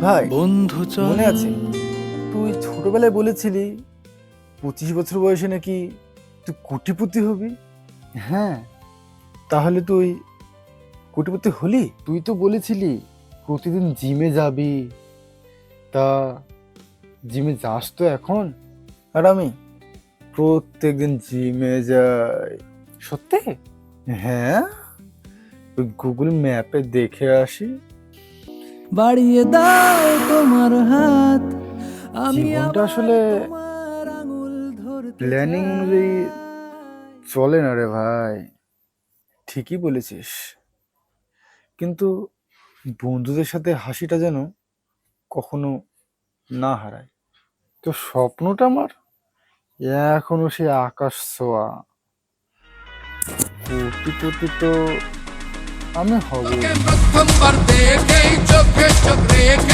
ভাই বন্ধু মনে আছে তুই ছোটবেলায় বলেছিলি 25 বছর বয়সে নাকি তুই কোটিপতি হবি? হ্যাঁ, তাহলে তুই কোটিপতি হলি? তুই তো বলেছিলি প্রতিদিন জিমে যাবি। তা জিমে যাস তো এখন? আর আমি প্রত্যেকদিন জিমে যাই। সত্যি? হ্যাঁ, ওই গুগল ম্যাপে দেখে আসি। বাড়িয়ে দাও তোমার হাত, আমি জীবনটা আবার আসলে তোমার আঙুল ধরতে প্ল্যানিং চাই। অনুযায়ী চলে না রে ভাই। ঠিকই বলেছিস, কিন্তু বন্ধুদের সাথে হাসিটা যেন কখনো না হারায়। তো স্বপ্নটা আমার এখনো সে আকাশ ছোঁয়া। কোটিপতি তো আমি হব। প্রথমবার দেখেই চোখে চোখ রেখে